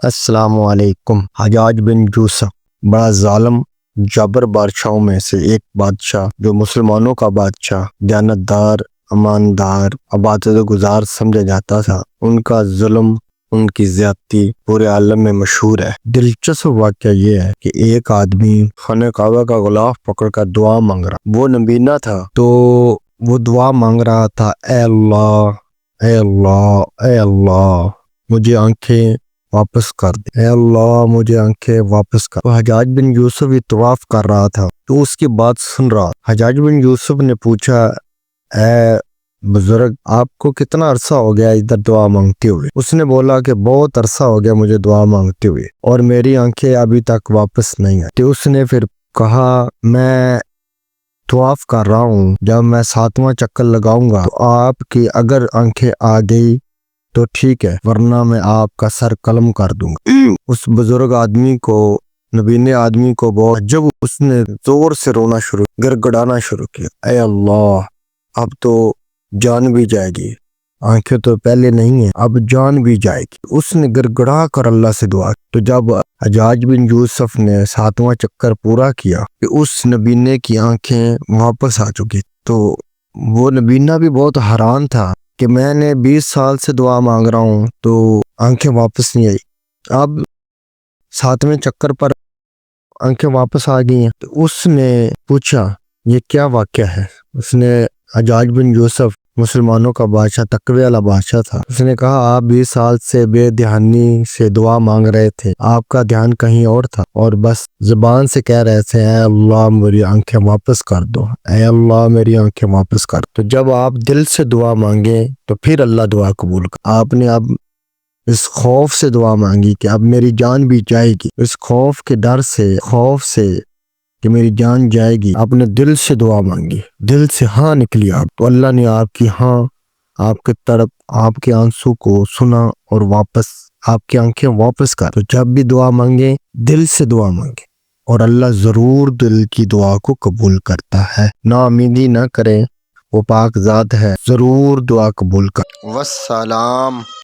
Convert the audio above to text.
السلام علیکم۔ حجاج بن یوسف بڑا ظالم جابر بادشاہوں میں سے ایک بادشاہ، جو مسلمانوں کا بادشاہ، دیانتدار، اماندار، عبادت گزار سمجھا جاتا تھا۔ ان کا ظلم، ان کی زیادتی پورے عالم میں مشہور ہے۔ دلچسپ واقعہ یہ ہے کہ ایک آدمی خانہ کعبہ کا غلاف پکڑ کر دعا مانگ رہا، وہ نبینا تھا، تو وہ دعا مانگ رہا تھا، اے اللہ، اے اللہ، اے اللہ، مجھے آنکھیں واپس کر دے، اے اللہ مجھے آنکھیں واپس کر۔ تو حجاج بن یوسف یہ طواف کر رہا تھا، تو اس کی بات سن رہا۔ حجاج بن یوسف نے پوچھا، اے بزرگ، آپ کو کتنا عرصہ ہو گیا ادھر دعا مانگتے ہوئے؟ اس نے بولا کہ بہت عرصہ ہو گیا مجھے دعا مانگتے ہوئے، اور میری آنکھیں ابھی تک واپس نہیں آئی۔ تو اس نے پھر کہا، میں طواف کر رہا ہوں، جب میں 7واں چکر لگاؤں گا تو آپ کی اگر آنکھیں آ گئی تو ٹھیک ہے، ورنہ میں آپ کا سر قلم کر دوں گا۔ اس بزرگ آدمی کو، نبینے آدمی کو بہت، جب اس نے زور سے رونا شروع، گڑگڑانا شروع کیا، اے اللہ، اب تو جان بھی جائے گی، آنکھیں تو پہلے نہیں ہیں، اب جان بھی جائے گی۔ اس نے گڑگڑا کر اللہ سے دعا کی۔ تو جب حجاج بن یوسف نے 7واں چکر پورا کیا کہ اس نبینے کی آنکھیں واپس آ چکی، تو وہ نبینا بھی بہت حیران تھا کہ میں نے 20 سال سے دعا مانگ رہا ہوں تو آنکھیں واپس نہیں آئی، اب 7ویں چکر پر آنکھیں واپس آ گئی ہیں۔ تو اس نے پوچھا، یہ کیا واقعہ ہے؟ اس نے، حجاج بن یوسف مسلمانوں کا بادشاہ، تقوی والا بادشاہ تھا، اس نے کہا، آپ 20 سال سے بے دھیانی سے دعا مانگ رہے تھے، آپ کا دھیان کہیں اور تھا، اور بس زبان سے کہہ رہے تھے، اے اللہ میری آنکھیں واپس کر دو، اے اللہ میری آنکھیں واپس کر دو۔ تو جب آپ دل سے دعا مانگیں تو پھر اللہ دعا قبول کر۔ آپ نے اب اس خوف سے دعا مانگی کہ اب میری جان بھی جائے گی، اس خوف کے ڈر سے، خوف سے کہ میری جان جائے گی، آپ نے دل سے دعا مانگی، دل سے ہاں نکلی آپ، تو اللہ نے آپ کی ہاں، آپ کے طرف، آپ کے آنسو کو سنا اور واپس آپ کی آنکھیں واپس کر۔ تو جب بھی دعا مانگیں دل سے دعا مانگیں، اور اللہ ضرور دل کی دعا کو قبول کرتا ہے۔ نا امیدی نہ کریں، وہ پاک ذات ہے، ضرور دعا قبول کر۔ والسلام۔